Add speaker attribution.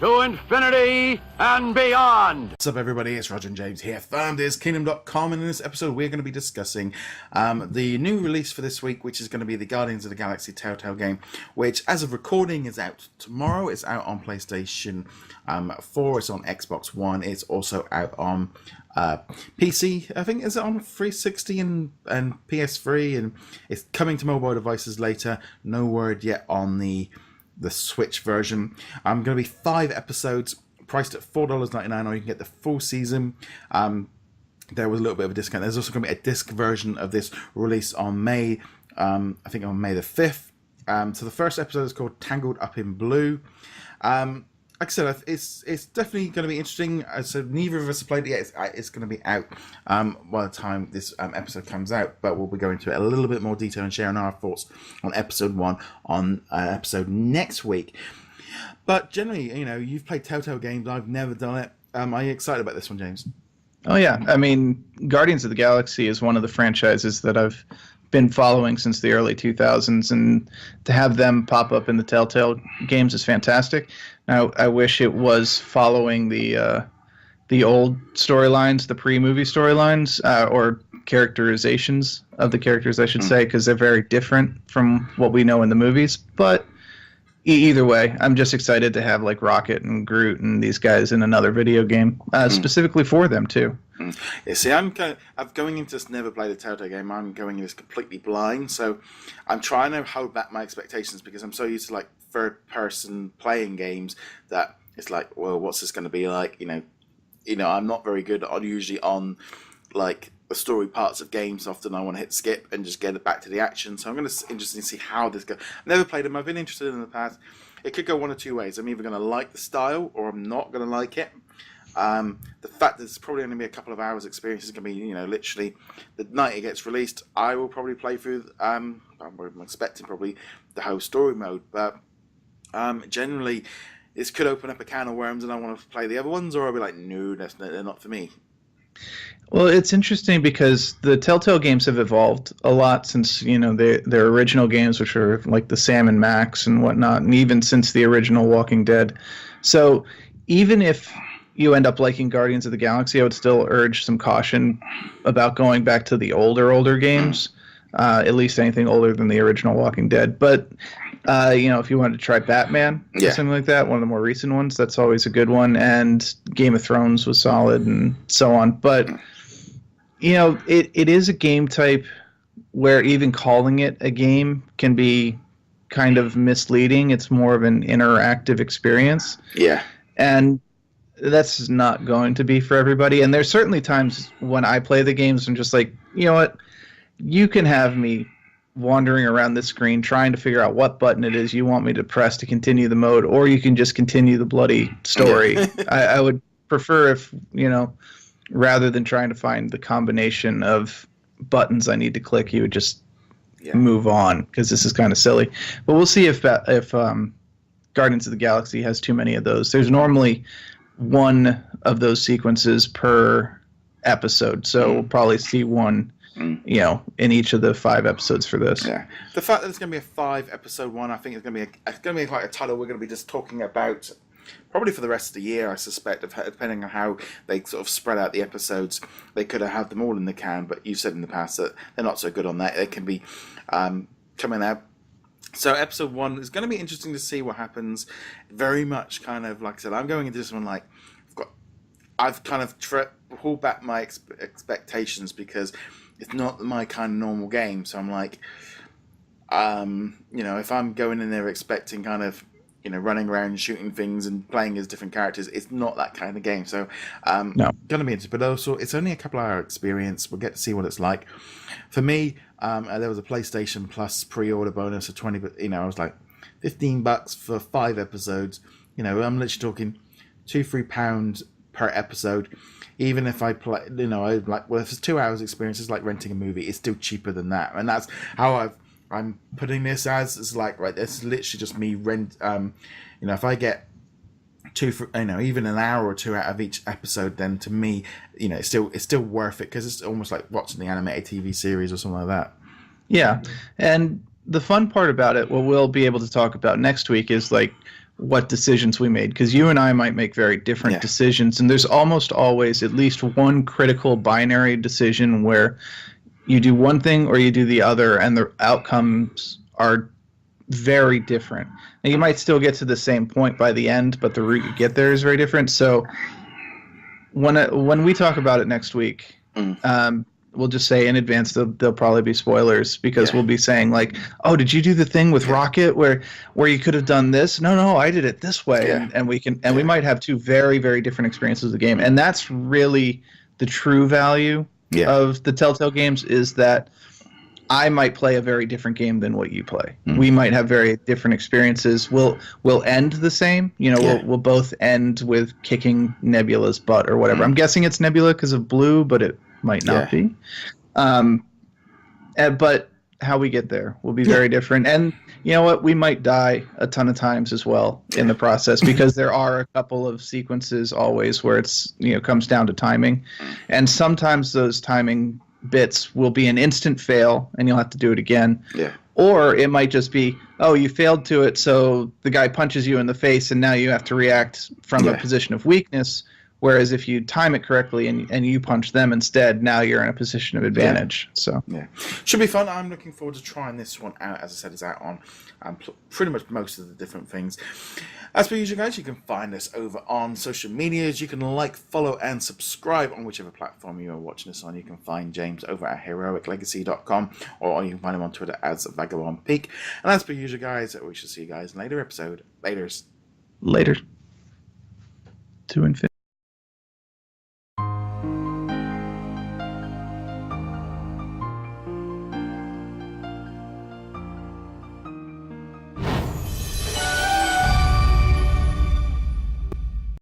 Speaker 1: to infinity and beyond.
Speaker 2: What's up, everybody? It's Roger and James here from DisKingdom.com, and in this episode we're going to be discussing the new release for this week, which is going to be the Guardians of the Galaxy TellTale game, which as of recording is out tomorrow. It's out on PlayStation 4, it's on Xbox One, it's also out on PC. I think is it on 360 and PS3, and it's coming to mobile devices later. No word yet on the Switch version. Going to be 5 episodes, priced at $4.99, or you can get the full season. There was a little bit of a discount. There's also going to be a disc version of this release on May, I think on May the 5th. So the first episode is called Tangled Up in Blue. Like I said, it's definitely going to be interesting. So neither of us have played it yet. It's going to be out by the time this episode comes out. But we'll be going into it a little bit more detail and sharing our thoughts on episode 1 on episode next week. But generally, you've played TellTale games. I've never done it. Are you excited about this one, James?
Speaker 3: Oh, yeah. I mean, Guardians of the Galaxy is one of the franchises that I've been following since the early 2000s, and to have them pop up in the TellTale games is fantastic. Now, I wish it was following the old storylines, the pre-movie storylines, or characterizations of the characters, I should say, because they're very different from what we know in the movies. But either way, I'm just excited to have like Rocket and Groot and these guys in another video game, specifically for them too.
Speaker 2: Yeah, see, I'm going into this, never played a TellTale game. I'm going into this completely blind, so I'm trying to hold back my expectations because I'm so used to like third-person playing games that it's like, well, what's this going to be like? I'm not very good usually on like the story parts of games. Often I want to hit skip and just get it back to the action. So I'm going to interested to see how this goes. I've never played them. I've been interested in the past. It could go one of two ways. I'm either going to like the style or I'm not going to like it. The fact that it's probably only be a couple of hours experience is going to be, literally the night it gets released. I will probably play through. I'm expecting probably the whole story mode, but generally, this could open up a can of worms, and I want to play the other ones, or I'll be like, no, they're not for me.
Speaker 3: Well, it's interesting because the TellTale games have evolved a lot since, their original games, which are like the Sam and Max and whatnot, and even since the original Walking Dead. So even if you end up liking Guardians of the Galaxy, I would still urge some caution about going back to the older games, at least anything older than the original Walking Dead. But if you wanted to try Batman or something like that, one of the more recent ones, that's always a good one. And Game of Thrones was solid and so on. But, it is a game type where even calling it a game can be kind of misleading. It's more of an interactive experience.
Speaker 2: Yeah.
Speaker 3: And that's not going to be for everybody. And there's certainly times when I play the games and just like, you know what, you can have me wandering around the screen trying to figure out what button it is you want me to press to continue the mode, or you can just continue the bloody story. I would prefer if, rather than trying to find the combination of buttons I need to click, you would just move on, because this is kind of silly. But we'll see if Guardians of the Galaxy has too many of those. There's normally one of those sequences per episode, so we'll probably see one in each of the 5 episodes for this.
Speaker 2: Yeah, the fact that it's going to be a 5-episode one, I think it's going to be quite a title we're going to be just talking about probably for the rest of the year, I suspect, depending on how they sort of spread out the episodes. They could have had them all in the can, but you've said in the past that they're not so good on that. They can be coming out. So episode 1 is going to be interesting to see what happens. Very much kind of, like I said, I'm going into this one like, I've kind of pulled back my expectations because it's not my kind of normal game. So I'm like, if I'm going in there expecting kind of, running around shooting things and playing as different characters, it's not that kind of game. So no. Going to be interesting. But also, it's only a couple of hour experience. We'll get to see what it's like. For me, there was a PlayStation Plus pre-order bonus of 20, but I was like $15 for 5 episodes. I'm literally talking £2-3 per episode. Even if I play, if it's 2 hours experience, it's like renting a movie. It's still cheaper than that, and that's how I'm putting this as. It's like, right, this is literally just me rent. If I get even an hour or 2 out of each episode, then to me, it's still worth it, because it's almost like watching the animated TV series or something like that.
Speaker 3: Yeah, and the fun part about it, what we'll be able to talk about next week, is like what decisions we made, because you and I might make very different decisions, and there's almost always at least one critical binary decision where you do one thing or you do the other, and the outcomes are very different. Now, you might still get to the same point by the end, but the route you get there is very different. So when we talk about it next week, we'll just say in advance there'll probably be spoilers, because we'll be saying like, oh, did you do the thing with Rocket where you could have done this? No, I did it this way. And we can, and we might have two very, very different experiences of the game. And that's really the true value of the Telltale games, is that I might play a very different game than what you play. We might have very different experiences. We'll end the same. We'll both end with kicking Nebula's butt or whatever. I'm guessing it's Nebula because of blue, but it might not be. But how we get there will be very different. And you know what? We might die a ton of times as well in the process, because there are a couple of sequences always where it's comes down to timing, and sometimes those timing bits will be an instant fail and you'll have to do it again. Or it might just be, oh, you failed to it, so the guy punches you in the face and now you have to react from a position of weakness. Whereas if you time it correctly and you punch them instead, now you're in a position of advantage. So
Speaker 2: should be fun. I'm looking forward to trying this one out. As I said, it's out on pretty much most of the different things. As per usual, guys, you can find us over on social medias. You can like, follow, and subscribe on whichever platform you are watching us on. You can find James over at heroiclegacy.com, or you can find him on Twitter as VagabondPeak. And as per usual, guys, we shall see you guys in a later episode. Later.
Speaker 3: To infinity.